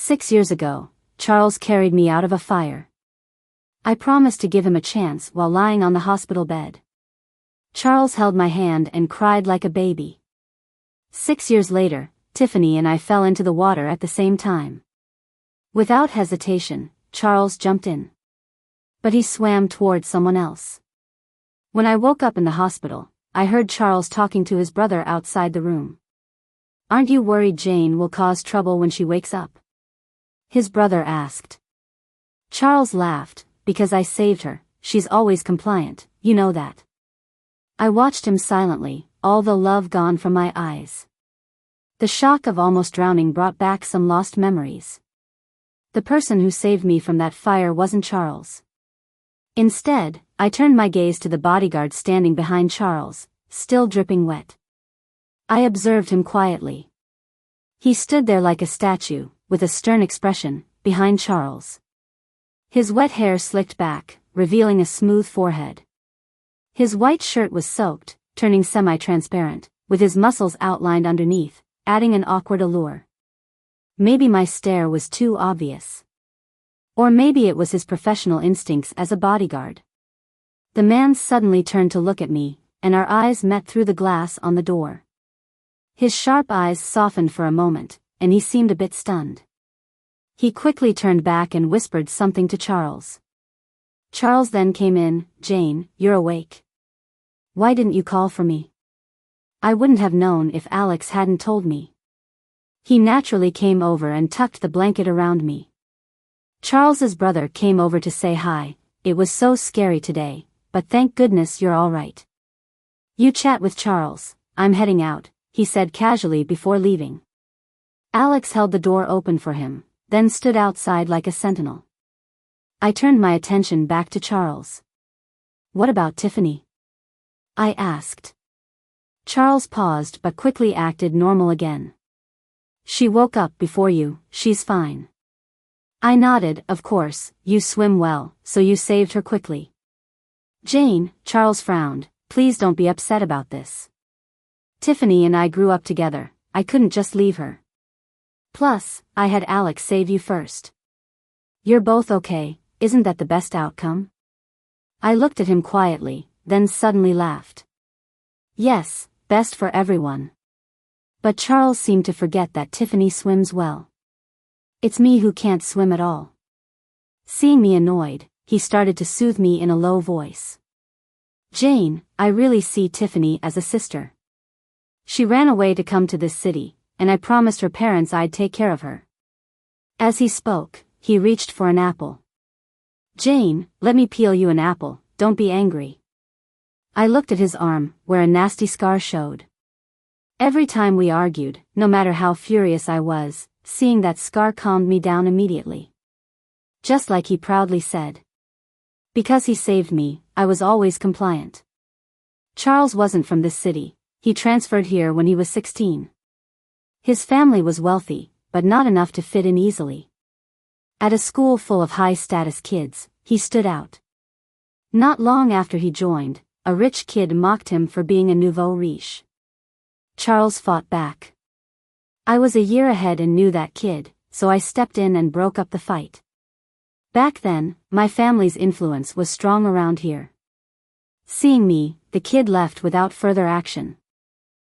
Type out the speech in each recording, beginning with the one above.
6 years ago, Charles carried me out of a fire. I promised to give him a chance while lying on the hospital bed. Charles held my hand and cried like a baby. 6 years later, Tiffany and I fell into the water at the same time. Without hesitation, Charles jumped in. But he swam toward someone else. When I woke up in the hospital, I heard Charles talking to his brother outside the room. "Aren't you worried Jane will cause trouble when she wakes up?" his brother asked. Charles laughed, "Because I saved her, she's always compliant, you know that." I watched him silently, all the love gone from my eyes. The shock of almost drowning brought back some lost memories. The person who saved me from that fire wasn't Charles. Instead, I turned my gaze to the bodyguard standing behind Charles, still dripping wet. I observed him quietly. He stood there like a statue, with a stern expression, behind Charles. His wet hair slicked back, revealing a smooth forehead. His white shirt was soaked, turning semi-transparent, with his muscles outlined underneath, adding an awkward allure. Maybe my stare was too obvious. Or maybe it was his professional instincts as a bodyguard. The man suddenly turned to look at me, and our eyes met through the glass on the door. His sharp eyes softened for a moment, and he seemed a bit stunned. He quickly turned back and whispered something to Charles. Charles then came in. "Jane, you're awake. Why didn't you call for me?" I wouldn't have known if Alex hadn't told me. He naturally came over and tucked the blanket around me. Charles's brother came over to say hi. "It was so scary today, but thank goodness you're all right." "You chat with Charles, I'm heading out," he said casually before leaving. Alex held the door open for him, then stood outside like a sentinel. I turned my attention back to Charles. "What about Tiffany?" I asked. Charles paused but quickly acted normal again. "She woke up before you, she's fine." I nodded. "Of course, you swim well, so you saved her quickly." "Jane," Charles frowned, "please don't be upset about this. Tiffany and I grew up together, I couldn't just leave her. Plus, I had Alex save you first. You're both okay, isn't that the best outcome?" I looked at him quietly, then suddenly laughed. "Yes, best for everyone." But Charles seemed to forget that Tiffany swims well. "It's me who can't swim at all." Seeing me annoyed, he started to soothe me in a low voice. "Jane, I really see Tiffany as a sister. She ran away to come to this city, and I promised her parents I'd take care of her." As he spoke, he reached for an apple. "Jane, let me peel you an apple, don't be angry." I looked at his arm, where a nasty scar showed. Every time we argued, no matter how furious I was, seeing that scar calmed me down immediately. Just like he proudly said. Because he saved me, I was always compliant. Charles wasn't from this city, he transferred here when he was 16. His family was wealthy, but not enough to fit in easily. At a school full of high-status kids, he stood out. Not long after he joined, a rich kid mocked him for being a nouveau riche. Charles fought back. I was a year ahead and knew that kid, so I stepped in and broke up the fight. Back then, my family's influence was strong around here. Seeing me, the kid left without further action.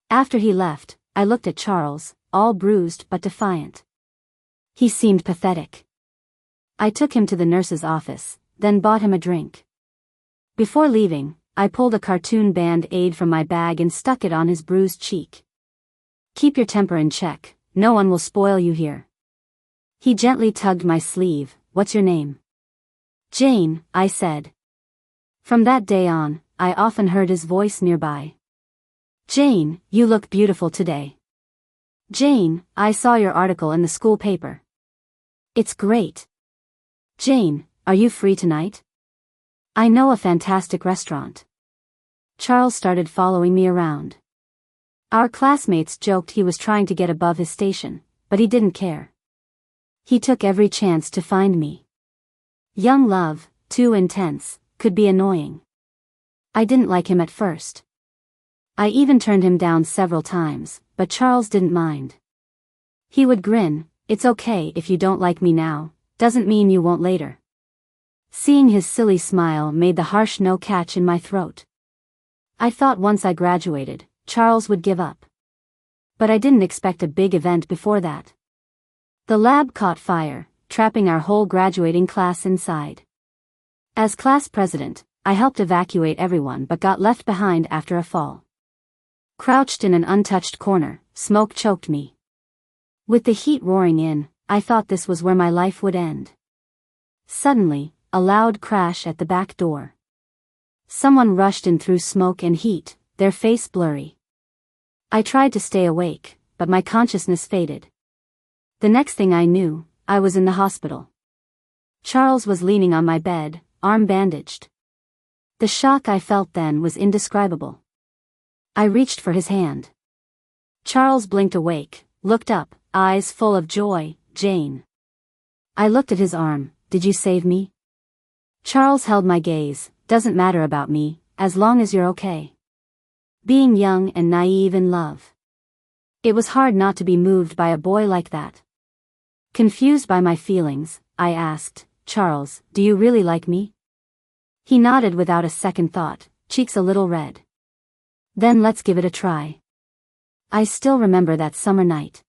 After he left, I looked at Charles, all bruised but defiant. He seemed pathetic. I took him to the nurse's office, then bought him a drink. Before leaving, I pulled a cartoon band-aid from my bag and stuck it on his bruised cheek. "Keep your temper in check, no one will spoil you here." He gently tugged my sleeve. "What's your name?" "Jane," I said. From that day on, I often heard his voice nearby. "Jane, you look beautiful today." "Jane, I saw your article in the school paper." "It's great." "Jane, are you free tonight? I know a fantastic restaurant." Charles started following me around. Our classmates joked he was trying to get above his station, but he didn't care. He took every chance to find me. Young love, too intense, could be annoying. I didn't like him at first. I even turned him down several times, but Charles didn't mind. He would grin, It's okay if you don't like me now, doesn't mean you won't later. Seeing his silly smile made the harsh no catch in my throat. I thought once I graduated, Charles would give up. But I didn't expect a big event before that. The lab caught fire, trapping our whole graduating class inside. As class president, I helped evacuate everyone but got left behind after a fall. Crouched in an untouched corner, smoke choked me. With the heat roaring in, I thought this was where my life would end. Suddenly, a loud crash at the back door. Someone rushed in through smoke and heat, their face blurry. I tried to stay awake, but my consciousness faded. The next thing I knew, I was in the hospital. Charles was leaning on my bed, arm bandaged. The shock I felt then was indescribable. I reached for his hand. Charles blinked awake, looked up, eyes full of joy. "Jane." I looked at his arm. "Did you save me?" Charles held my gaze. "Doesn't matter about me, as long as you're okay." Being young and naive in love. It was hard not to be moved by a boy like that. Confused by my feelings, I asked, "Charles, do you really like me?" He nodded without a second thought, cheeks a little red. "Then let's give it a try." I still remember that summer night.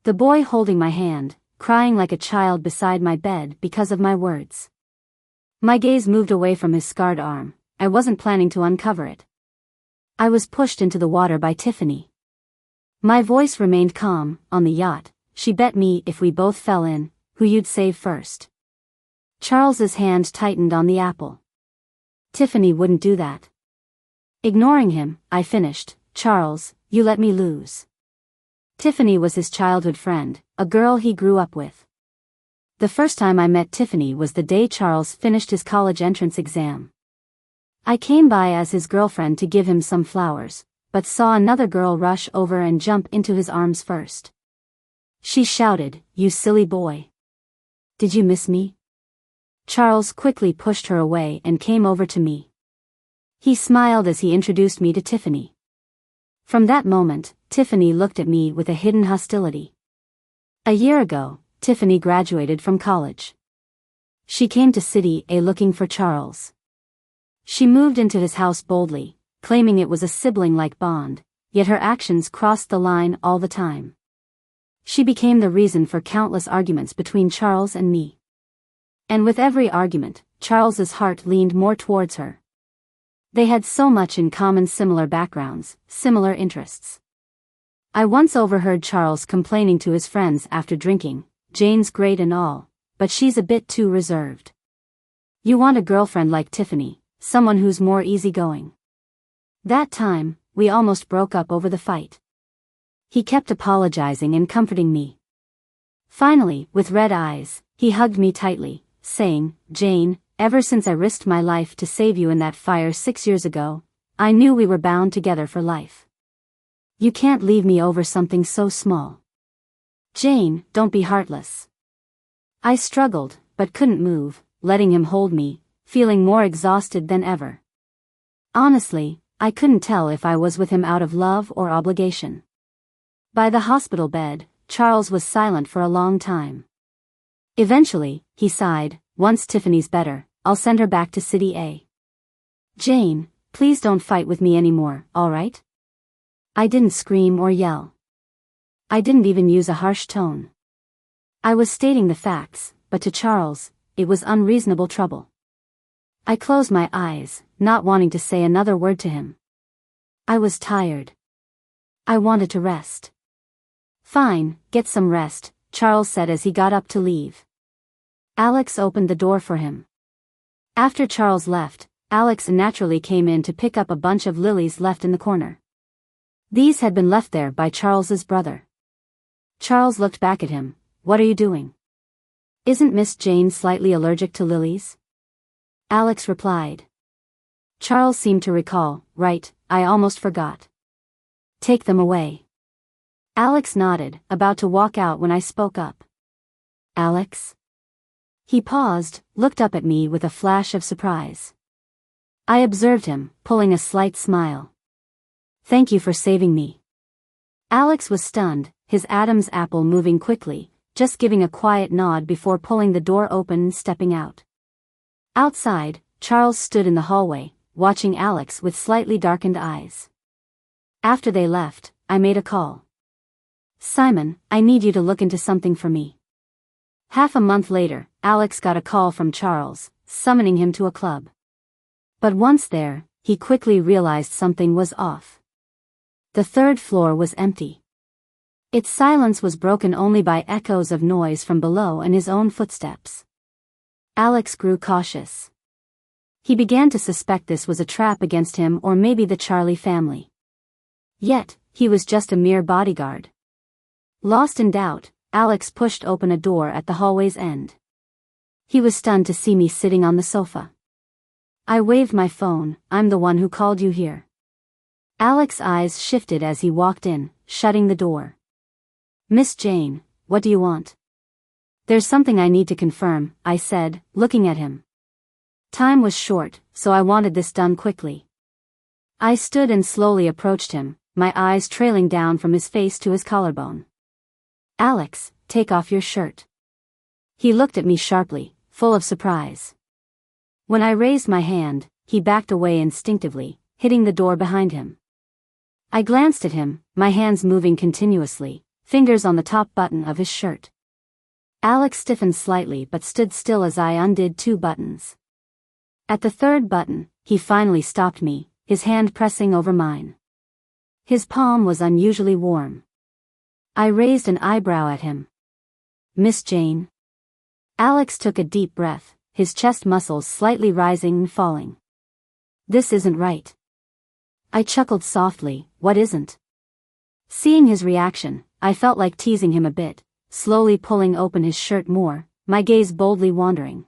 The boy holding my hand, crying like a child beside my bed because of my words. My gaze moved away from his scarred arm. I wasn't planning to uncover it. I was pushed into the water by Tiffany. My voice remained calm. "On the yacht, she bet me if we both fell in, who you'd save first." Charles's hand tightened on the apple. "Tiffany wouldn't do that." Ignoring him, I finished, "Charles, you let me lose." Tiffany was his childhood friend, a girl he grew up with. The first time I met Tiffany was the day Charles finished his college entrance exam. I came by as his girlfriend to give him some flowers, but saw another girl rush over and jump into his arms first. She shouted, "You silly boy. Did you miss me?" Charles quickly pushed her away and came over to me. He smiled as he introduced me to Tiffany. From that moment, Tiffany looked at me with a hidden hostility. A year ago, Tiffany graduated from college. She came to City A looking for Charles. She moved into his house boldly, claiming it was a sibling-like bond, yet her actions crossed the line all the time. She became the reason for countless arguments between Charles and me. And with every argument, Charles's heart leaned more towards her. They had so much in common, similar backgrounds, similar interests. I once overheard Charles complaining to his friends after drinking, "Jane's great and all, but she's a bit too reserved. You want a girlfriend like Tiffany, someone who's more easygoing." That time, we almost broke up over the fight. He kept apologizing and comforting me. Finally, with red eyes, he hugged me tightly, saying, "Jane, ever since I risked my life to save you in that fire 6 years ago, I knew we were bound together for life. You can't leave me over something so small. Jane, don't be heartless." I struggled, but couldn't move, letting him hold me, feeling more exhausted than ever. Honestly, I couldn't tell if I was with him out of love or obligation. By the hospital bed, Charles was silent for a long time. Eventually, he sighed, "Once Tiffany's better, I'll send her back to City A. Jane, please don't fight with me anymore, all right?" I didn't scream or yell. I didn't even use a harsh tone. I was stating the facts, but to Charles, it was unreasonable trouble. I closed my eyes, not wanting to say another word to him. I was tired. I wanted to rest. "Fine, get some rest," Charles said as he got up to leave. Alex opened the door for him. After Charles left, Alex naturally came in to pick up a bunch of lilies left in the corner. These had been left there by Charles's brother. Charles looked back at him. "What are you doing? Isn't Miss Jane slightly allergic to lilies?" Alex replied. Charles seemed to recall, "Right, I almost forgot. Take them away." Alex nodded, about to walk out when I spoke up. "Alex?" He paused, looked up at me with a flash of surprise. I observed him, pulling a slight smile. "Thank you for saving me." Alex was stunned, his Adam's apple moving quickly, just giving a quiet nod before pulling the door open and stepping out. Outside, Charles stood in the hallway, watching Alex with slightly darkened eyes. After they left, I made a call. "Simon, I need you to look into something for me." Half a month later, Alex got a call from Charles, summoning him to a club. But once there, he quickly realized something was off. The third floor was empty. Its silence was broken only by echoes of noise from below and his own footsteps. Alex grew cautious. He began to suspect this was a trap against him or maybe the Charlie family. Yet, he was just a mere bodyguard. Lost in doubt, Alex pushed open a door at the hallway's end. He was stunned to see me sitting on the sofa. I waved my phone. "I'm the one who called you here." Alex's eyes shifted as he walked in, shutting the door. "Miss Jane, what do you want?" "There's something I need to confirm," I said, looking at him. Time was short, so I wanted this done quickly. I stood and slowly approached him, my eyes trailing down from his face to his collarbone. "Alex, take off your shirt." He looked at me sharply, full of surprise. When I raised my hand, he backed away instinctively, hitting the door behind him. I glanced at him, my hands moving continuously, fingers on the top button of his shirt. Alex stiffened slightly but stood still as I undid 2 buttons. At the 3rd button, he finally stopped me, his hand pressing over mine. His palm was unusually warm. I raised an eyebrow at him. "Miss Jane?" Alex took a deep breath, his chest muscles slightly rising and falling. "This isn't right." I chuckled softly. "What isn't?" Seeing his reaction, I felt like teasing him a bit, slowly pulling open his shirt more, my gaze boldly wandering.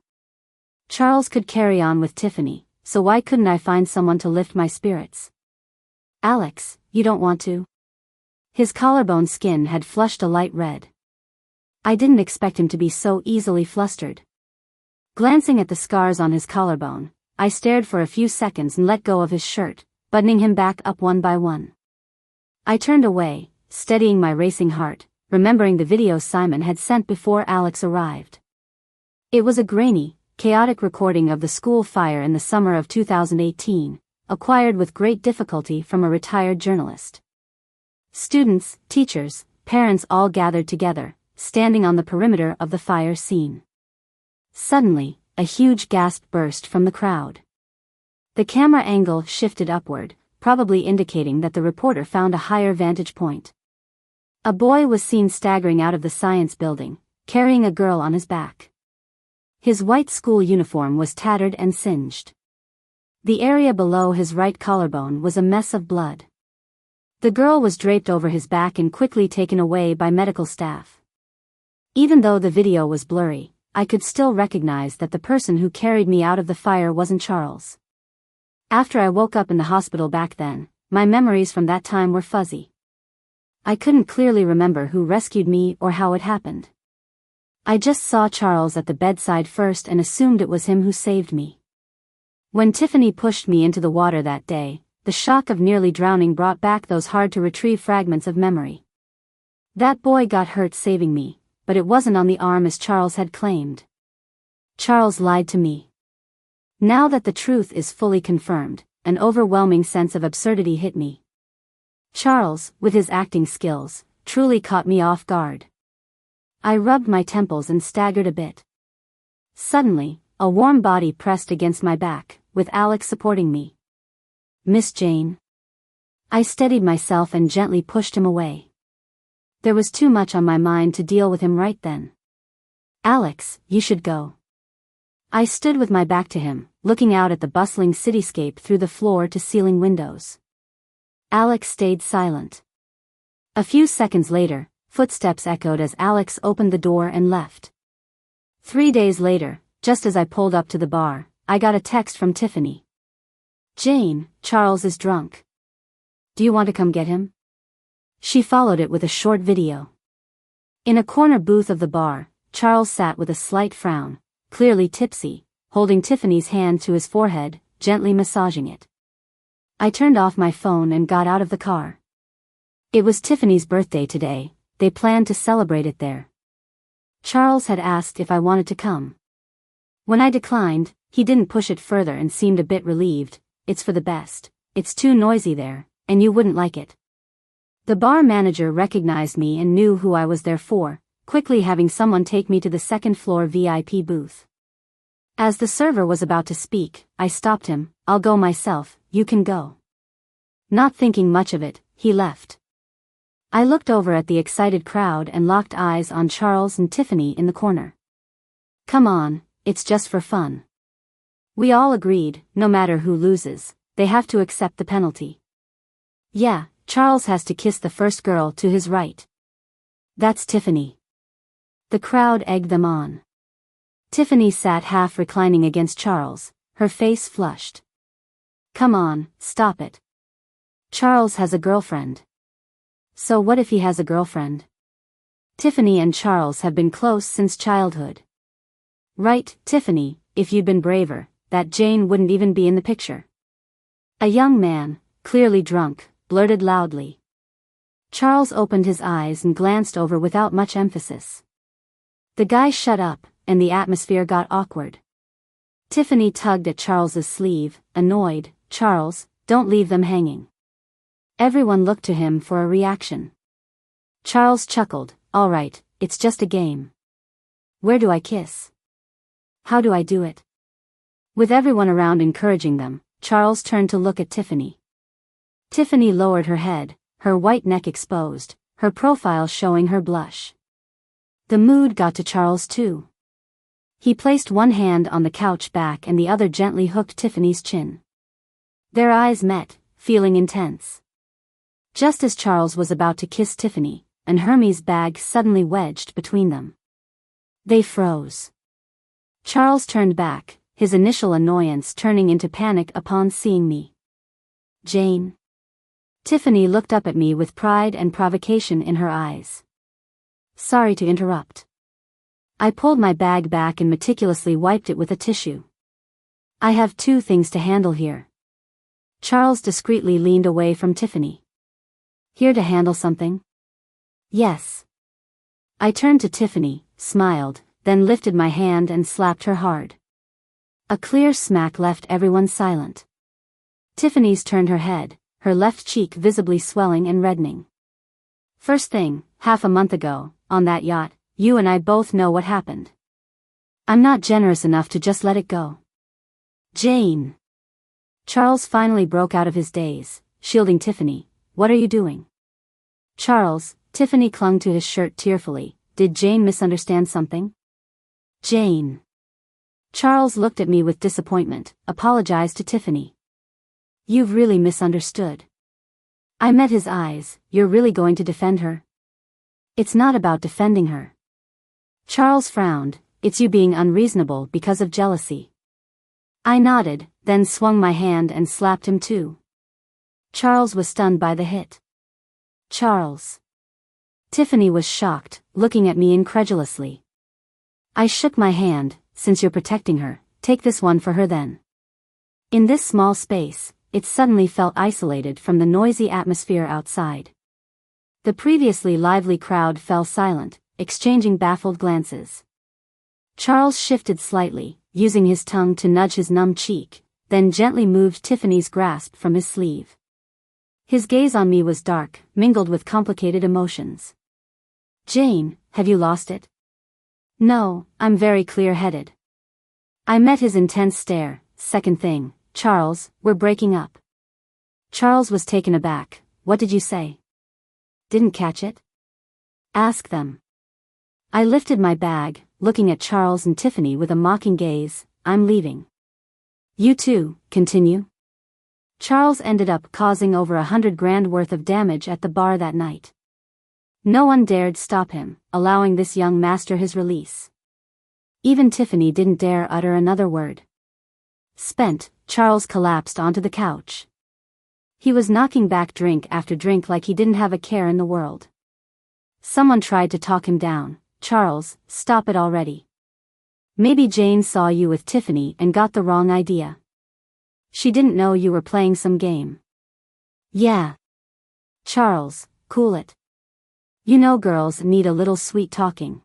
Charles could carry on with Tiffany, so why couldn't I find someone to lift my spirits? "Alex, you don't want to?" His collarbone skin had flushed a light red. I didn't expect him to be so easily flustered. Glancing at the scars on his collarbone, I stared for a few seconds and let go of his shirt, buttoning him back up one by one. I turned away, steadying my racing heart, remembering the video Simon had sent before Alex arrived. It was a grainy, chaotic recording of the school fire in the summer of 2018, acquired with great difficulty from a retired journalist. Students, teachers, parents all gathered together, standing on the perimeter of the fire scene. Suddenly, a huge gasp burst from the crowd. The camera angle shifted upward, probably indicating that the reporter found a higher vantage point. A boy was seen staggering out of the science building, carrying a girl on his back. His white school uniform was tattered and singed. The area below his right collarbone was a mess of blood. The girl was draped over his back and quickly taken away by medical staff. Even though the video was blurry, I could still recognize that the person who carried me out of the fire wasn't Charles. After I woke up in the hospital back then, my memories from that time were fuzzy. I couldn't clearly remember who rescued me or how it happened. I just saw Charles at the bedside first and assumed it was him who saved me. When Tiffany pushed me into the water that day, the shock of nearly drowning brought back those hard-to-retrieve fragments of memory. That boy got hurt saving me, but it wasn't on the arm as Charles had claimed. Charles lied to me. Now that the truth is fully confirmed, an overwhelming sense of absurdity hit me. Charles, with his acting skills, truly caught me off guard. I rubbed my temples and staggered a bit. Suddenly, a warm body pressed against my back, with Alex supporting me. "Miss Jane." I steadied myself and gently pushed him away. There was too much on my mind to deal with him right then. "Alex, you should go." I stood with my back to him, looking out at the bustling cityscape through the floor-to-ceiling windows. Alex stayed silent. A few seconds later, footsteps echoed as Alex opened the door and left. 3 days later, just as I pulled up to the bar, I got a text from Tiffany. "Jane, Charles is drunk. Do you want to come get him?" She followed it with a short video. In a corner booth of the bar, Charles sat with a slight frown, clearly tipsy, holding Tiffany's hand to his forehead, gently massaging it. I turned off my phone and got out of the car. It was Tiffany's birthday today, they planned to celebrate it there. Charles had asked if I wanted to come. When I declined, he didn't push it further and seemed a bit relieved. It's for the best. It's too noisy there, and you wouldn't like it. The bar manager recognized me and knew who I was there for, quickly having someone take me to the second-floor VIP booth. As the server was about to speak, I stopped him. I'll go myself, you can go. Not thinking much of it, he left. I looked over at the excited crowd and locked eyes on Charles and Tiffany in the corner. Come on, it's just for fun. We all agreed, no matter who loses, they have to accept the penalty. Yeah, Charles has to kiss the first girl to his right. That's Tiffany. The crowd egged them on. Tiffany sat half reclining against Charles, her face flushed. Come on, stop it. Charles has a girlfriend. So what if he has a girlfriend? Tiffany and Charles have been close since childhood. Right, Tiffany, if you'd been braver, that Jane wouldn't even be in the picture. A young man, clearly drunk, blurted loudly. Charles opened his eyes and glanced over without much emphasis. The guy shut up, and the atmosphere got awkward. Tiffany tugged at Charles's sleeve, annoyed. Charles, don't leave them hanging. Everyone looked to him for a reaction. Charles chuckled, all right, it's just a game. Where do I kiss? How do I do it? With everyone around encouraging them, Charles turned to look at Tiffany. Tiffany lowered her head, her white neck exposed, her profile showing her blush. The mood got to Charles too. He placed one hand on the couch back and the other gently hooked Tiffany's chin. Their eyes met, feeling intense. Just as Charles was about to kiss Tiffany, an Hermes bag suddenly wedged between them. They froze. Charles turned back, his initial annoyance turning into panic upon seeing me. Jane. Tiffany looked up at me with pride and provocation in her eyes. Sorry to interrupt. I pulled my bag back and meticulously wiped it with a tissue. I have two things to handle here. Charles discreetly leaned away from Tiffany. Here to handle something? Yes. I turned to Tiffany, smiled, then lifted my hand and slapped her hard. A clear smack left everyone silent. Tiffany's turned her head, her left cheek visibly swelling and reddening. First thing, half a month ago, on that yacht, you and I both know what happened. I'm not generous enough to just let it go. Jane. Charles finally broke out of his daze, shielding Tiffany. What are you doing? Charles, Tiffany clung to his shirt tearfully. Did Jane misunderstand something? Jane. Charles looked at me with disappointment, apologized to Tiffany. You've really misunderstood. I met his eyes. You're really going to defend her? It's not about defending her. Charles frowned. It's you being unreasonable because of jealousy. I nodded, then swung my hand and slapped him too. Charles was stunned by the hit. Charles. Tiffany was shocked, looking at me incredulously. I shook my hand. Since you're protecting her, take this one for her then. In this small space, it suddenly felt isolated from the noisy atmosphere outside. The previously lively crowd fell silent, exchanging baffled glances. Charles shifted slightly, using his tongue to nudge his numb cheek, then gently moved Tiffany's grasp from his sleeve. His gaze on me was dark, mingled with complicated emotions. Jane, have you lost it? No, I'm very clear-headed. I met his intense stare. Second thing, Charles, we're breaking up. Charles was taken aback. What did you say? Didn't catch it? Ask them. I lifted my bag, looking at Charles and Tiffany with a mocking gaze. I'm leaving. You too, continue. Charles ended up causing over $100,000 worth of damage at the bar that night. No one dared stop him, allowing this young master his release. Even Tiffany didn't dare utter another word. Spent, Charles collapsed onto the couch. He was knocking back drink after drink like he didn't have a care in the world. Someone tried to talk him down. Charles, stop it already. Maybe Jane saw you with Tiffany and got the wrong idea. She didn't know you were playing some game. Yeah. Charles, cool it. You know girls need a little sweet talking.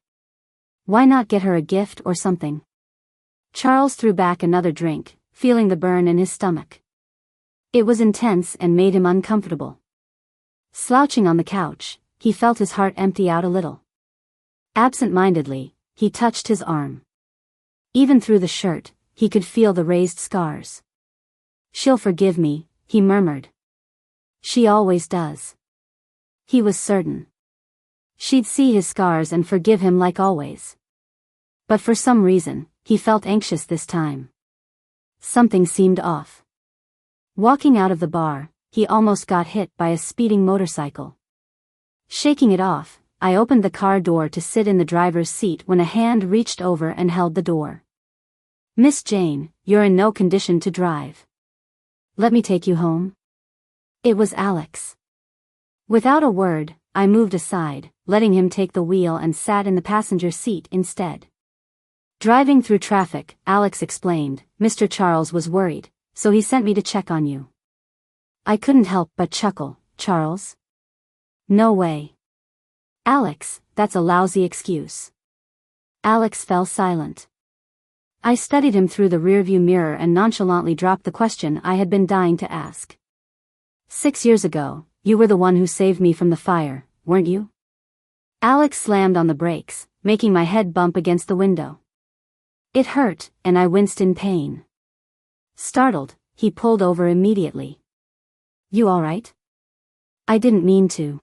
Why not get her a gift or something? Charles threw back another drink, feeling the burn in his stomach. It was intense and made him uncomfortable. Slouching on the couch, he felt his heart empty out a little. Absent-mindedly, he touched his arm. Even through the shirt, he could feel the raised scars. She'll forgive me, he murmured. She always does. He was certain. She'd see his scars and forgive him like always. But for some reason, he felt anxious this time. Something seemed off. Walking out of the bar, he almost got hit by a speeding motorcycle. Shaking it off, I opened the car door to sit in the driver's seat when a hand reached over and held the door. Miss Jane, you're in no condition to drive. Let me take you home? It was Alex. Without a word, I moved aside, letting him take the wheel and sat in the passenger seat instead. Driving through traffic, Alex explained, Mr. Charles was worried, so he sent me to check on you. I couldn't help but chuckle. Charles? No way. Alex, that's a lousy excuse. Alex fell silent. I studied him through the rearview mirror and nonchalantly dropped the question I had been dying to ask. 6 years ago, you were the one who saved me from the fire, weren't you? Alex slammed on the brakes, making my head bump against the window. It hurt, and I winced in pain. Startled, he pulled over immediately. You all right? I didn't mean to.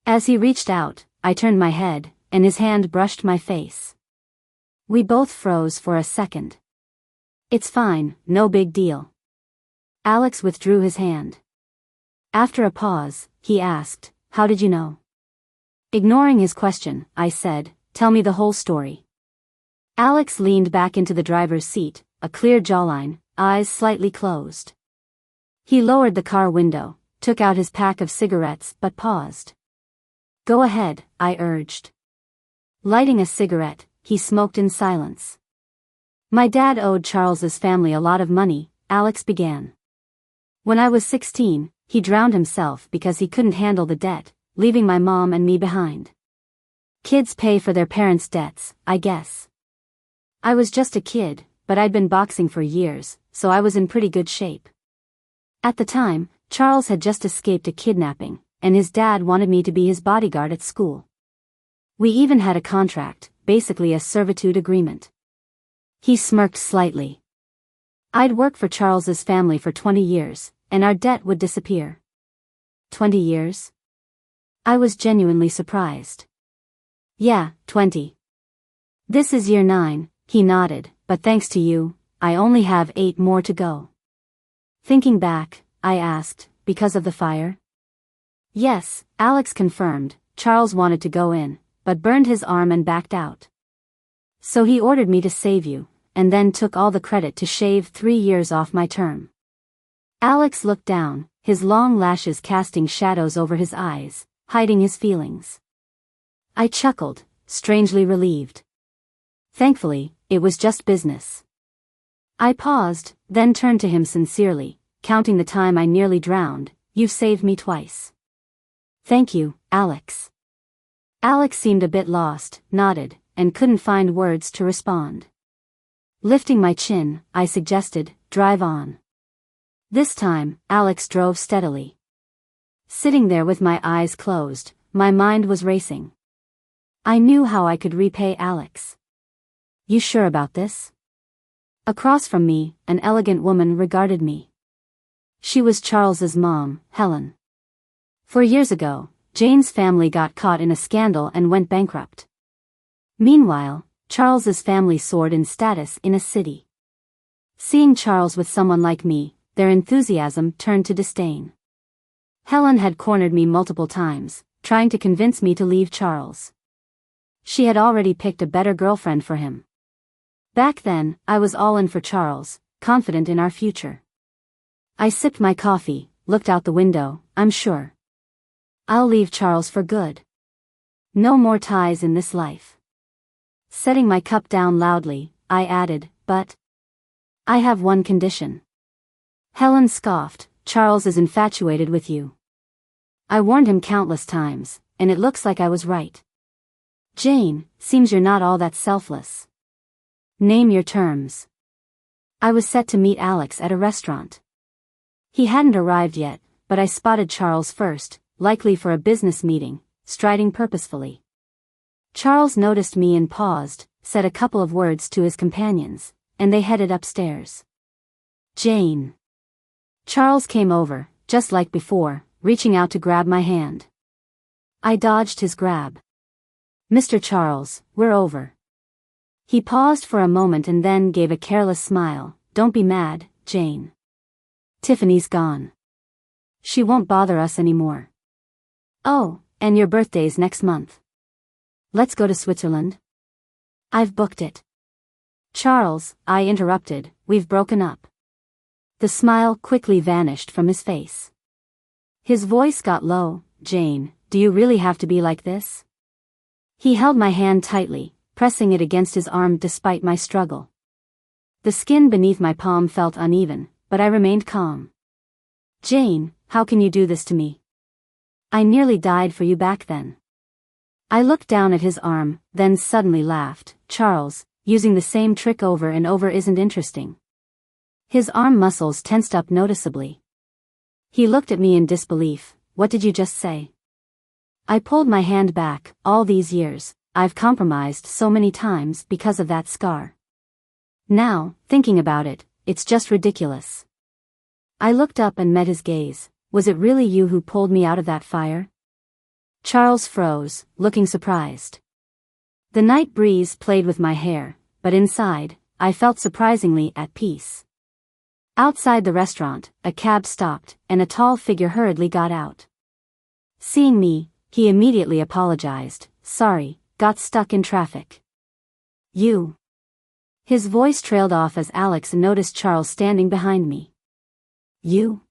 As he reached out, I turned my head, and his hand brushed my face. We both froze for a second. It's fine, no big deal. Alex withdrew his hand. After a pause, he asked, how did you know? Ignoring his question, I said, tell me the whole story. Alex leaned back into the driver's seat, a clear jawline, eyes slightly closed. He lowered the car window, took out his pack of cigarettes but paused. Go ahead, I urged. Lighting a cigarette, he smoked in silence. My dad owed Charles's family a lot of money, Alex began. When I was 16, he drowned himself because he couldn't handle the debt, leaving my mom and me behind. Kids pay for their parents' debts, I guess. I was just a kid, but I'd been boxing for years, so I was in pretty good shape. At the time, Charles had just escaped a kidnapping, and his dad wanted me to be his bodyguard at school. We even had a contract, basically a servitude agreement. He smirked slightly. I'd work for Charles's family for 20 years, and our debt would disappear. 20 years? I was genuinely surprised. Yeah, 20. This is year 9, he nodded, but thanks to you, I only have 8 more to go. Thinking back, I asked, because of the fire? Yes, Alex confirmed, Charles wanted to go in, but burned his arm and backed out. So he ordered me to save you, and then took all the credit to shave 3 years off my term. Alex looked down, his long lashes casting shadows over his eyes, hiding his feelings. I chuckled, strangely relieved. Thankfully, it was just business. I paused, then turned to him sincerely, counting the time I nearly drowned. You've saved me twice. Thank you, Alex. Alex seemed a bit lost, nodded, and couldn't find words to respond. Lifting my chin, I suggested, drive on. This time, Alex drove steadily. Sitting there with my eyes closed, my mind was racing. I knew how I could repay Alex. You sure about this? Across from me, an elegant woman regarded me. She was Charles's mom, Helen. 4 years ago, Jane's family got caught in a scandal and went bankrupt. Meanwhile, Charles's family soared in status in a city. Seeing Charles with someone like me, their enthusiasm turned to disdain. Helen had cornered me multiple times, trying to convince me to leave Charles. She had already picked a better girlfriend for him. Back then, I was all in for Charles, confident in our future. I sipped my coffee, looked out the window. I'm sure I'll leave Charles for good. No more ties in this life. Setting my cup down loudly, I added, but I have one condition. Helen scoffed, Charles is infatuated with you. I warned him countless times, and it looks like I was right. Jane, seems you're not all that selfless. Name your terms. I was set to meet Alex at a restaurant. He hadn't arrived yet, but I spotted Charles first, likely for a business meeting, striding purposefully. Charles noticed me and paused, said a couple of words to his companions, and they headed upstairs. Jane. Charles came over, just like before, reaching out to grab my hand. I dodged his grab. Mr. Charles, we're over. He paused for a moment and then gave a careless smile. Don't be mad, Jane. Tiffany's gone. She won't bother us anymore. Oh, and your birthday's next month. Let's go to Switzerland. I've booked it. Charles, I interrupted, we've broken up. The smile quickly vanished from his face. His voice got low. Jane, do you really have to be like this? He held my hand tightly, pressing it against his arm despite my struggle. The skin beneath my palm felt uneven, but I remained calm. Jane, how can you do this to me? I nearly died for you back then. I looked down at his arm, then suddenly laughed. Charles, using the same trick over and over isn't interesting. His arm muscles tensed up noticeably. He looked at me in disbelief. What did you just say? I pulled my hand back. All these years, I've compromised so many times because of that scar. Now, thinking about it, it's just ridiculous. I looked up and met his gaze. Was it really you who pulled me out of that fire? Charles froze, looking surprised. The night breeze played with my hair, but inside, I felt surprisingly at peace. Outside the restaurant, a cab stopped, and a tall figure hurriedly got out. Seeing me, he immediately apologized. Sorry, got stuck in traffic. You. His voice trailed off as Alex noticed Charles standing behind me. You?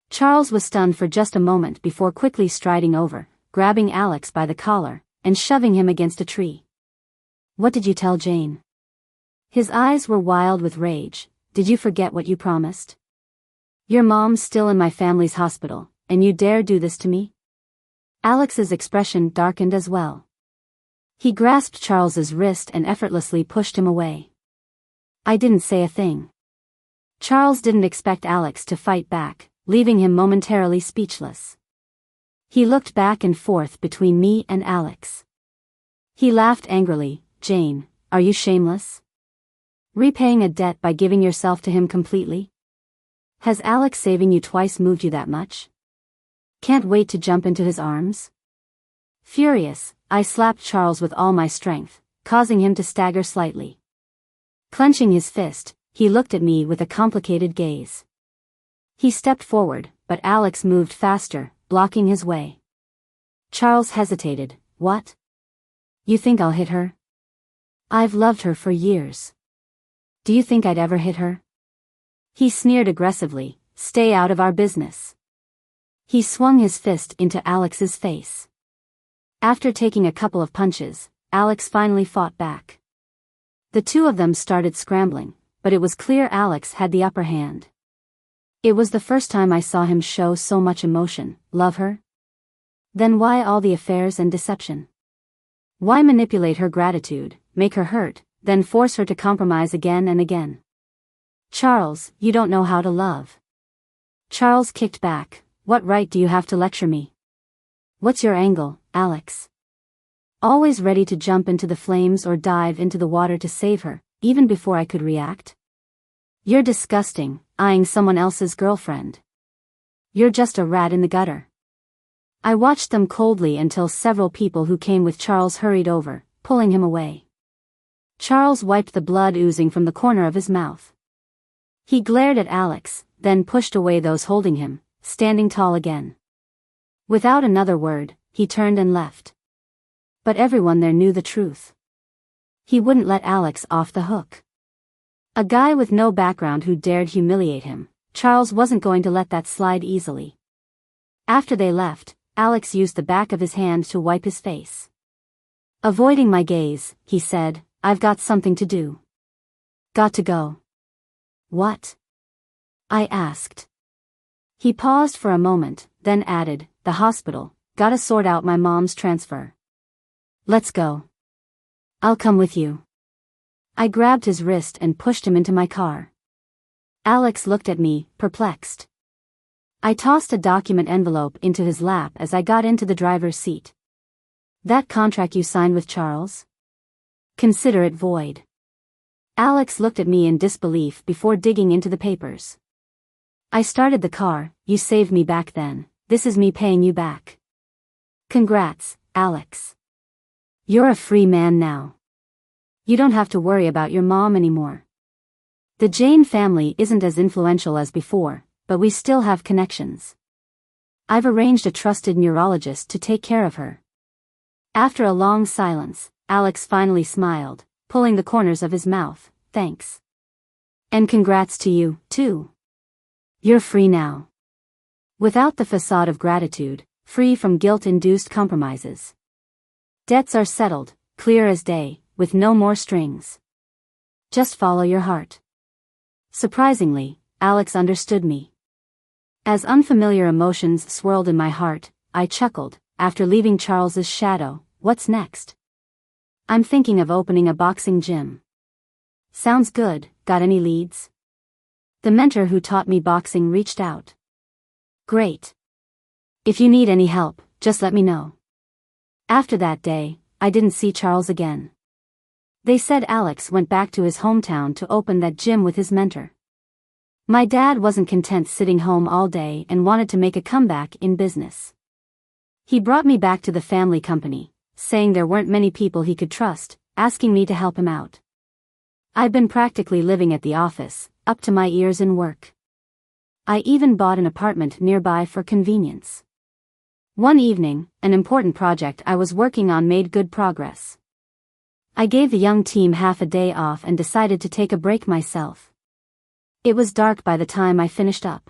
Charles was stunned for just a moment before quickly striding over, grabbing Alex by the collar, and shoving him against a tree. What did you tell Jane? His eyes were wild with rage. Did you forget what you promised? Your mom's still in my family's hospital, and you dare do this to me? Alex's expression darkened as well. He grasped Charles's wrist and effortlessly pushed him away. I didn't say a thing. Charles didn't expect Alex to fight back, leaving him momentarily speechless. He looked back and forth between me and Alex. He laughed angrily. Jane, are you shameless? Repaying a debt by giving yourself to him completely? Has Alex saving you twice moved you that much? Can't wait to jump into his arms? Furious, I slapped Charles with all my strength, causing him to stagger slightly. Clenching his fist, he looked at me with a complicated gaze. He stepped forward, but Alex moved faster, blocking his way. Charles hesitated. What? You think I'll hit her? I've loved her for years. Do you think I'd ever hit her? He sneered aggressively. Stay out of our business. He swung his fist into Alex's face. After taking a couple of punches, Alex finally fought back. The two of them started scrambling, but it was clear Alex had the upper hand. It was the first time I saw him show so much emotion. Love her? Then why all the affairs and deception? Why manipulate her gratitude, make her hurt, then force her to compromise again and again? Charles, you don't know how to love. Charles kicked back. What right do you have to lecture me? What's your angle, Alex? Always ready to jump into the flames or dive into the water to save her, even before I could react? You're disgusting, eyeing someone else's girlfriend. You're just a rat in the gutter. I watched them coldly until several people who came with Charles hurried over, pulling him away. Charles wiped the blood oozing from the corner of his mouth. He glared at Alex, then pushed away those holding him, standing tall again. Without another word, he turned and left. But everyone there knew the truth. He wouldn't let Alex off the hook. A guy with no background who dared humiliate him, Charles wasn't going to let that slide easily. After they left, Alex used the back of his hand to wipe his face. Avoiding my gaze, he said, I've got something to do. Got to go. What? I asked. He paused for a moment, then added, the hospital, gotta sort out my mom's transfer. Let's go. I'll come with you. I grabbed his wrist and pushed him into my car. Alex looked at me, perplexed. I tossed a document envelope into his lap as I got into the driver's seat. That contract you signed with Charles? Consider it void. Alex looked at me in disbelief before digging into the papers. I started the car. You saved me back then. This is me paying you back. Congrats, Alex. You're a free man now. You don't have to worry about your mom anymore. The Jane family isn't as influential as before, but we still have connections. I've arranged a trusted neurologist to take care of her. After a long silence, Alex finally smiled, pulling the corners of his mouth. Thanks. And congrats to you, too. You're free now. Without the facade of gratitude, free from guilt-induced compromises. Debts are settled, clear as day, with no more strings. Just follow your heart. Surprisingly, Alex understood me. As unfamiliar emotions swirled in my heart, I chuckled. After leaving Charles's shadow, what's next? I'm thinking of opening a boxing gym. Sounds good. Got any leads? The mentor who taught me boxing reached out. Great. If you need any help, just let me know. After that day, I didn't see Charles again. They said Alex went back to his hometown to open that gym with his mentor. My dad wasn't content sitting home all day and wanted to make a comeback in business. He brought me back to the family company, saying there weren't many people he could trust, asking me to help him out. I've been practically living at the office, up to my ears in work. I even bought an apartment nearby for convenience. One evening, an important project I was working on made good progress. I gave the young team half a day off and decided to take a break myself. It was dark by the time I finished up.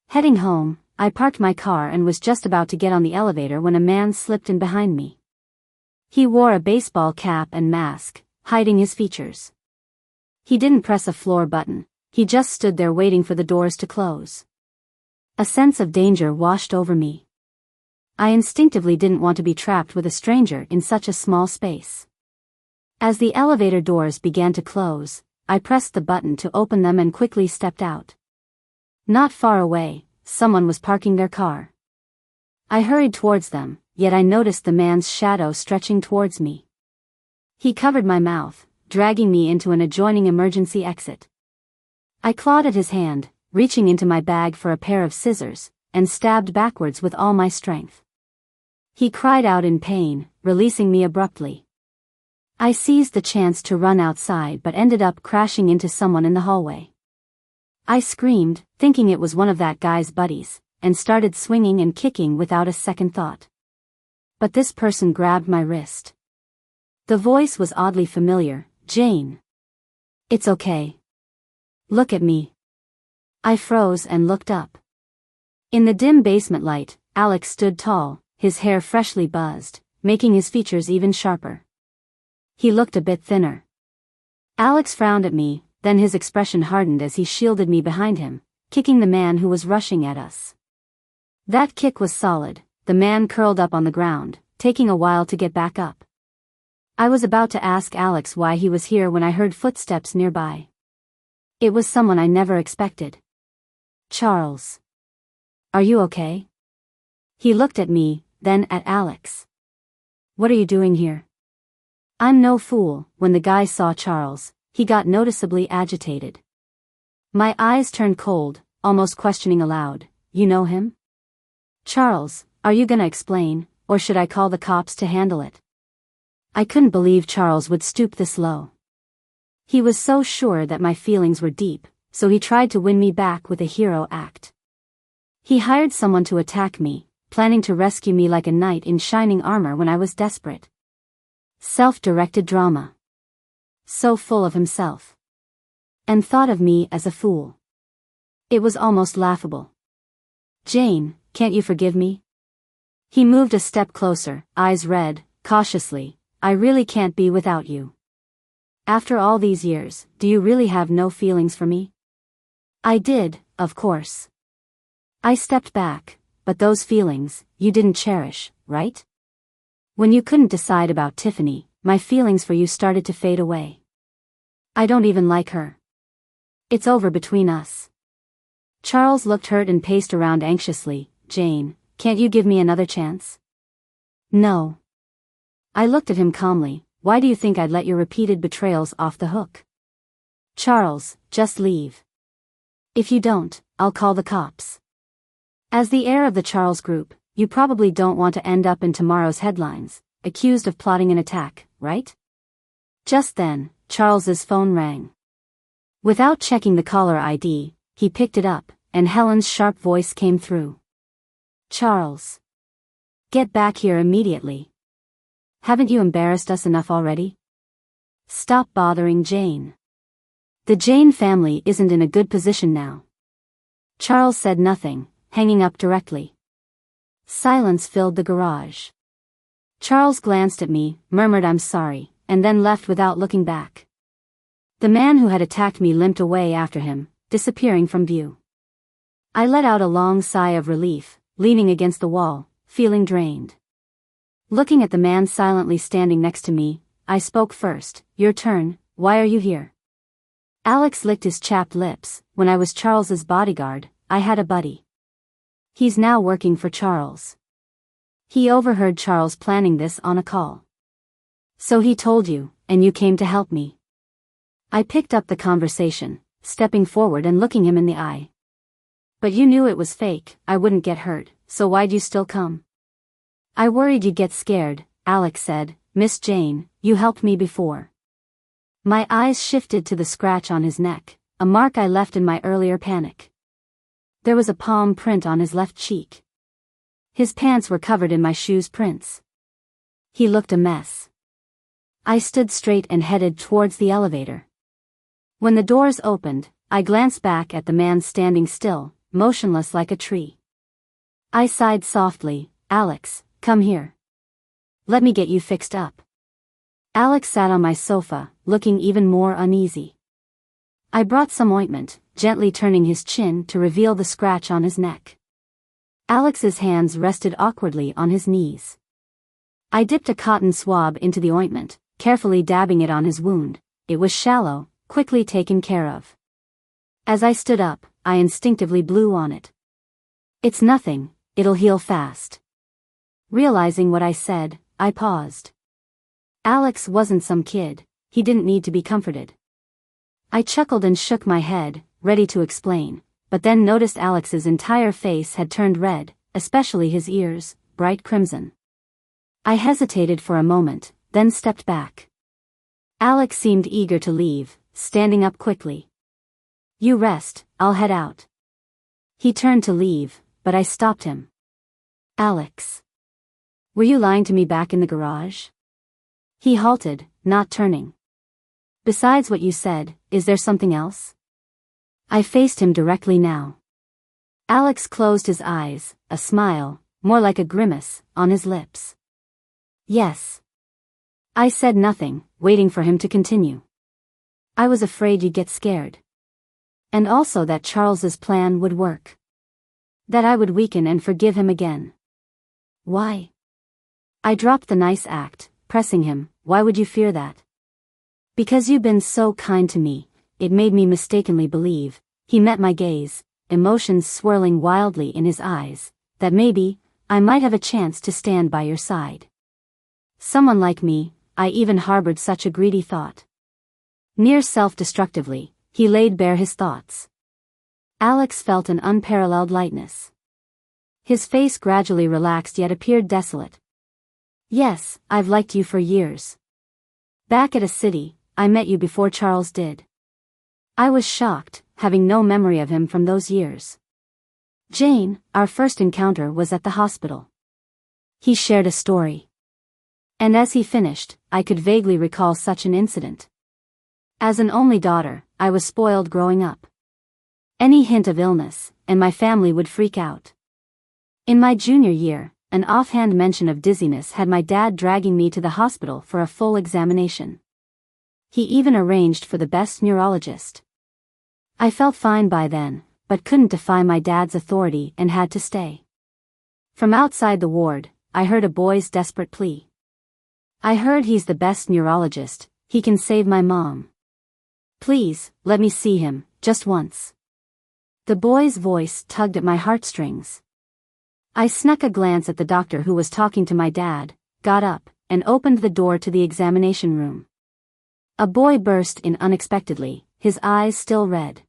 Heading home, I parked my car and was just about to get on the elevator when a man slipped in behind me. He wore a baseball cap and mask, hiding his features. He didn't press a floor button, he just stood there waiting for the doors to close. A sense of danger washed over me. I instinctively didn't want to be trapped with a stranger in such a small space. As the elevator doors began to close, I pressed the button to open them and quickly stepped out. Not far away, someone was parking their car. I hurried towards them, yet I noticed the man's shadow stretching towards me. He covered my mouth, dragging me into an adjoining emergency exit. I clawed at his hand, reaching into my bag for a pair of scissors, and stabbed backwards with all my strength. He cried out in pain, releasing me abruptly. I seized the chance to run outside but ended up crashing into someone in the hallway. I screamed, thinking it was one of that guy's buddies, and started swinging and kicking without a second thought. But this person grabbed my wrist. The voice was oddly familiar. Jane. It's okay. Look at me. I froze and looked up. In the dim basement light, Alex stood tall, his hair freshly buzzed, making his features even sharper. He looked a bit thinner. Alex frowned at me, then his expression hardened as he shielded me behind him, kicking the man who was rushing at us. That kick was solid. The man curled up on the ground, taking a while to get back up. I was about to ask Alex why he was here when I heard footsteps nearby. It was someone I never expected. Charles. Are you okay? He looked at me, then at Alex. What are you doing here? I'm no fool. When the guy saw Charles, he got noticeably agitated. My eyes turned cold, almost questioning aloud. You know him? Charles, are you gonna explain, or should I call the cops to handle it? I couldn't believe Charles would stoop this low. He was so sure that my feelings were deep, so he tried to win me back with a hero act. He hired someone to attack me, planning to rescue me like a knight in shining armor when I was desperate. Self-directed drama. So full of himself. And thought of me as a fool. It was almost laughable. Jane, can't you forgive me? He moved a step closer, eyes red, cautiously. I really can't be without you. After all these years, do you really have no feelings for me? I did, of course. I stepped back, but those feelings, you didn't cherish, right? When you couldn't decide about Tiffany, my feelings for you started to fade away. I don't even like her. It's over between us. Charles looked hurt and paced around anxiously. Jane, can't you give me another chance? No. I looked at him calmly. Why do you think I'd let your repeated betrayals off the hook? Charles, just leave. If you don't, I'll call the cops. As the heir of the Charles Group, you probably don't want to end up in tomorrow's headlines, accused of plotting an attack, right? Just then, Charles's phone rang. Without checking the caller ID, he picked it up, and Helen's sharp voice came through. Charles. Get back here immediately. Haven't you embarrassed us enough already? Stop bothering Jane. The Jane family isn't in a good position now. Charles said nothing, hanging up directly. Silence filled the garage. Charles glanced at me, murmured I'm sorry, and then left without looking back. The man who had attacked me limped away after him, disappearing from view. I let out a long sigh of relief, leaning against the wall, feeling drained. Looking at the man silently standing next to me, I spoke first. Your turn, why are you here? Alex licked his chapped lips. When I was Charles's bodyguard, I had a buddy. He's now working for Charles. He overheard Charles planning this on a call. So he told you, and you came to help me. I picked up the conversation, stepping forward and looking him in the eye. But you knew it was fake, I wouldn't get hurt, so why'd you still come? I worried you'd get scared, Alex said. Miss Jane, you helped me before. My eyes shifted to the scratch on his neck, a mark I left in my earlier panic. There was a palm print on his left cheek. His pants were covered in my shoes' prints. He looked a mess. I stood straight and headed towards the elevator. When the doors opened, I glanced back at the man standing still, motionless like a tree. I sighed softly. Alex, come here. Let me get you fixed up. Alex sat on my sofa, looking even more uneasy. I brought some ointment, gently turning his chin to reveal the scratch on his neck. Alex's hands rested awkwardly on his knees. I dipped a cotton swab into the ointment, carefully dabbing it on his wound. It was shallow, quickly taken care of. As I stood up, I instinctively blew on it. It's nothing, it'll heal fast. Realizing what I said, I paused. Alex wasn't some kid, he didn't need to be comforted. I chuckled and shook my head, ready to explain, but then noticed Alex's entire face had turned red, especially his ears, bright crimson. I hesitated for a moment, then stepped back. Alex seemed eager to leave, standing up quickly. You rest, I'll head out. He turned to leave, but I stopped him. Alex. Were you lying to me back in the garage? He halted, not turning. Besides what you said, is there something else? I faced him directly now. Alex closed his eyes, a smile, more like a grimace, on his lips. Yes. I said nothing, waiting for him to continue. I was afraid you'd get scared. And also that Charles's plan would work. That I would weaken and forgive him again. Why? I dropped the nice act, pressing him. Why would you fear that? Because you've been so kind to me, it made me mistakenly believe. He met my gaze, emotions swirling wildly in his eyes, that maybe, I might have a chance to stand by your side. Someone like me, I even harbored such a greedy thought. Near self-destructively, he laid bare his thoughts. Alex felt an unparalleled lightness. His face gradually relaxed yet appeared desolate. Yes, I've liked you for years. Back at a city, I met you before Charles did. I was shocked, having no memory of him from those years. Jane, our first encounter was at the hospital. He shared a story. And as he finished, I could vaguely recall such an incident. As an only daughter, I was spoiled growing up. Any hint of illness, and my family would freak out. In my junior year, an offhand mention of dizziness had my dad dragging me to the hospital for a full examination. He even arranged for the best neurologist. I felt fine by then, but couldn't defy my dad's authority and had to stay. From outside the ward, I heard a boy's desperate plea. I heard he's the best neurologist, he can save my mom. Please, let me see him, just once. The boy's voice tugged at my heartstrings. I snuck a glance at the doctor who was talking to my dad, got up, and opened the door to the examination room. A boy burst in unexpectedly, his eyes still red.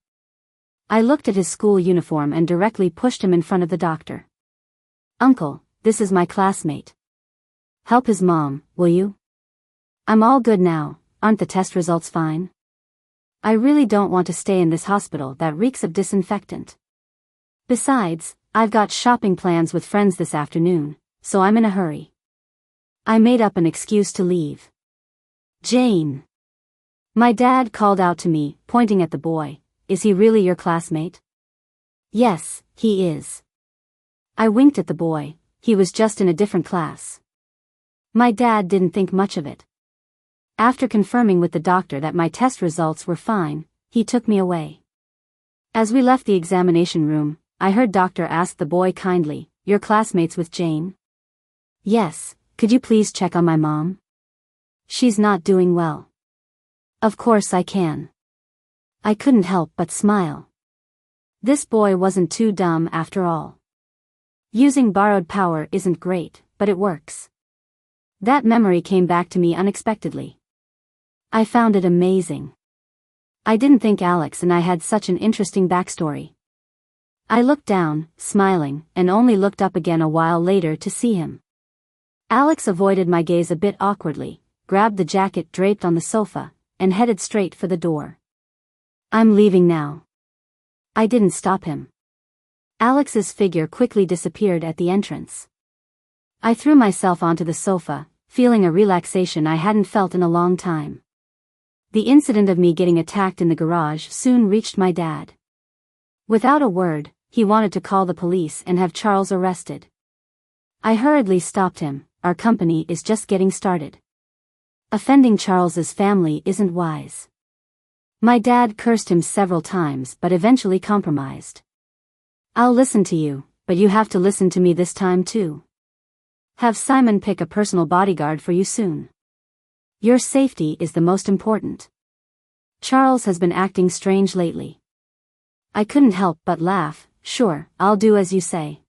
I looked at his school uniform and directly pushed him in front of the doctor. Uncle, this is my classmate. Help his mom, will you? I'm all good now, aren't the test results fine? I really don't want to stay in this hospital that reeks of disinfectant. Besides, I've got shopping plans with friends this afternoon, so I'm in a hurry. I made up an excuse to leave. Jane. My dad called out to me, pointing at the boy. Is he really your classmate? Yes, he is. I winked at the boy, he was just in a different class. My dad didn't think much of it. After confirming with the doctor that my test results were fine, he took me away. As we left the examination room, I heard doctor ask the boy kindly, "Your classmates with Jane?" "Yes, could you please check on my mom? She's not doing well." "Of course I can." I couldn't help but smile. This boy wasn't too dumb after all. Using borrowed power isn't great, but it works. That memory came back to me unexpectedly. I found it amazing. I didn't think Alex and I had such an interesting backstory. I looked down, smiling, and only looked up again a while later to see him. Alex avoided my gaze a bit awkwardly, grabbed the jacket draped on the sofa, and headed straight for the door. "I'm leaving now." I didn't stop him. Alex's figure quickly disappeared at the entrance. I threw myself onto the sofa, feeling a relaxation I hadn't felt in a long time. The incident of me getting attacked in the garage soon reached my dad. Without a word, he wanted to call the police and have Charles arrested. I hurriedly stopped him. Our company is just getting started. Offending Charles's family isn't wise. My dad cursed him several times but eventually compromised. "I'll listen to you, but you have to listen to me this time too. Have Simon pick a personal bodyguard for you soon. Your safety is the most important. Charles has been acting strange lately." I couldn't help but laugh. "Sure, I'll do as you say."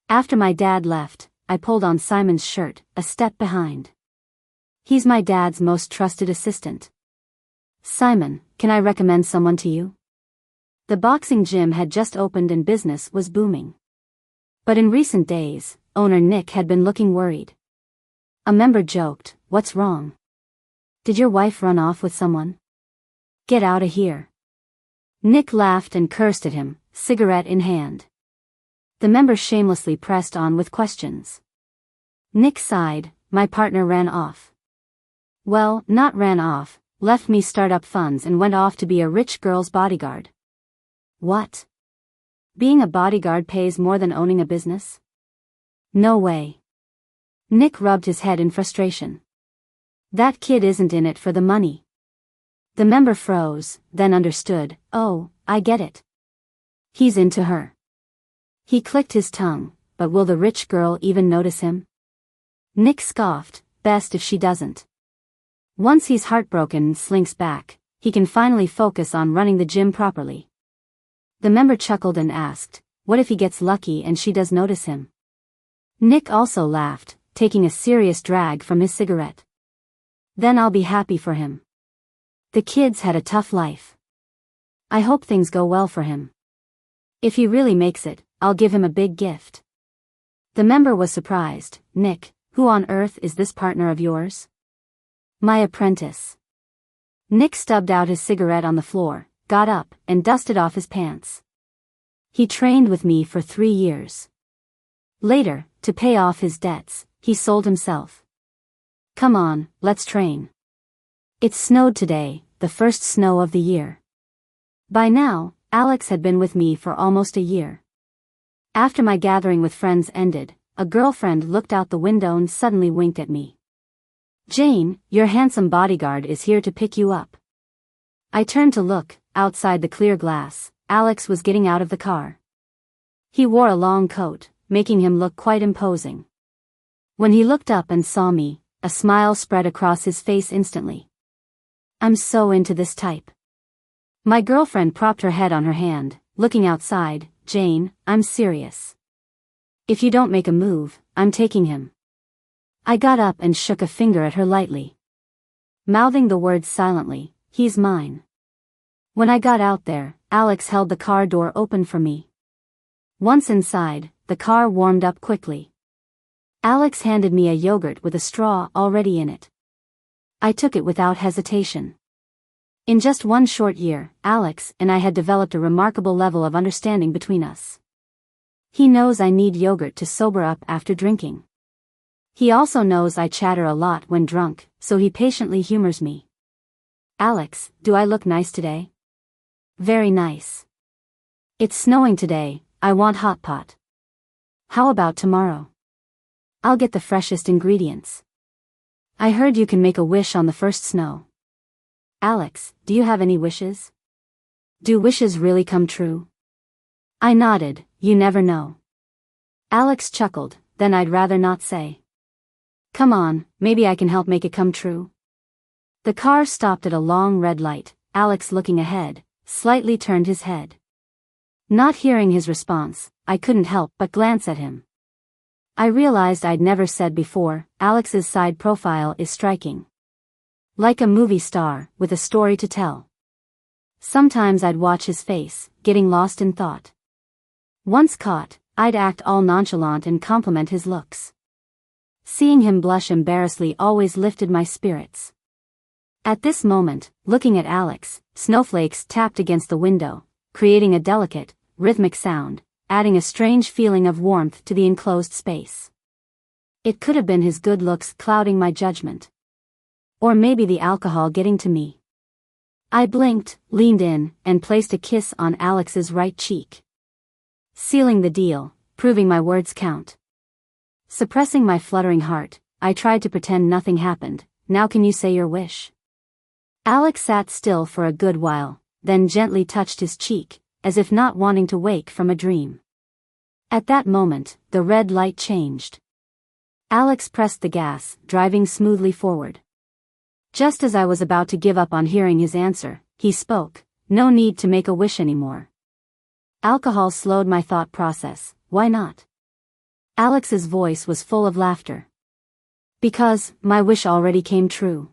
After my dad left, I pulled on Simon's shirt, a step behind. He's my dad's most trusted assistant. "Simon, can I recommend someone to you?" The boxing gym had just opened and business was booming. But in recent days, owner Nick had been looking worried. A member joked, "What's wrong? Did your wife run off with someone? Get out of here." Nick laughed and cursed at him, cigarette in hand. The member shamelessly pressed on with questions. Nick sighed, "My partner ran off." "Well, not ran off, left me startup funds and went off to be a rich girl's bodyguard." "What? Being a bodyguard pays more than owning a business?" "No way." Nick rubbed his head in frustration. "That kid isn't in it for the money." The member froze, then understood. "Oh, I get it. He's into her." He clicked his tongue, "But will the rich girl even notice him?" Nick scoffed, "Best if she doesn't. Once he's heartbroken and slinks back, he can finally focus on running the gym properly." The member chuckled and asked, "What if he gets lucky and she does notice him?" Nick also laughed, taking a serious drag from his cigarette. "Then I'll be happy for him. The kid's had a tough life. I hope things go well for him. If he really makes it, I'll give him a big gift." The member was surprised. "Nick, who on earth is this partner of yours?" "My apprentice." Nick stubbed out his cigarette on the floor, got up, and dusted off his pants. "He trained with me for 3 years. Later, to pay off his debts, he sold himself. Come on, let's train." It snowed today, the first snow of the year. By now, Alex had been with me for almost a year. After my gathering with friends ended, a girlfriend looked out the window and suddenly winked at me. "Jane, your handsome bodyguard is here to pick you up." I turned to look. Outside the clear glass, Alex was getting out of the car. He wore a long coat, making him look quite imposing. When he looked up and saw me, a smile spread across his face instantly. I'm so into this type. My girlfriend propped her head on her hand, looking outside. Jane, I'm serious. If you don't make a move, I'm taking him. I got up and shook a finger at her lightly. Mouthing the words silently, he's mine. When I got out there, Alex held the car door open for me. Once inside, the car warmed up quickly. Alex handed me a yogurt with a straw already in it. I took it without hesitation. In just one short year, Alex and I had developed a remarkable level of understanding between us. He knows I need yogurt to sober up after drinking. He also knows I chatter a lot when drunk, so he patiently humors me. Alex, do I look nice today? Very nice. It's snowing today, I want hot pot. How about tomorrow? I'll get the freshest ingredients. I heard you can make a wish on the first snow. Alex, do you have any wishes? Do wishes really come true? I nodded, you never know. Alex chuckled, then I'd rather not say. Come on, maybe I can help make it come true. The car stopped at a long red light. Alex, looking ahead, slightly turned his head. Not hearing his response, I couldn't help but glance at him. I realized I'd never said before, Alex's side profile is striking. Like a movie star, with a story to tell. Sometimes I'd watch his face, getting lost in thought. Once caught, I'd act all nonchalant and compliment his looks. Seeing him blush embarrassedly always lifted my spirits. At this moment, looking at Alex, snowflakes tapped against the window, creating a delicate, rhythmic sound, adding a strange feeling of warmth to the enclosed space. It could have been his good looks clouding my judgment. Or maybe the alcohol getting to me. I blinked, leaned in, and placed a kiss on Alex's right cheek. Sealing the deal, proving my words count. Suppressing my fluttering heart, I tried to pretend nothing happened. Now can you say your wish? Alex sat still for a good while, then gently touched his cheek, as if not wanting to wake from a dream. At that moment, the red light changed. Alex pressed the gas, driving smoothly forward. Just as I was about to give up on hearing his answer, he spoke. No need to make a wish anymore. Alcohol slowed my thought process. Why not? Alex's voice was full of laughter. Because my wish already came true.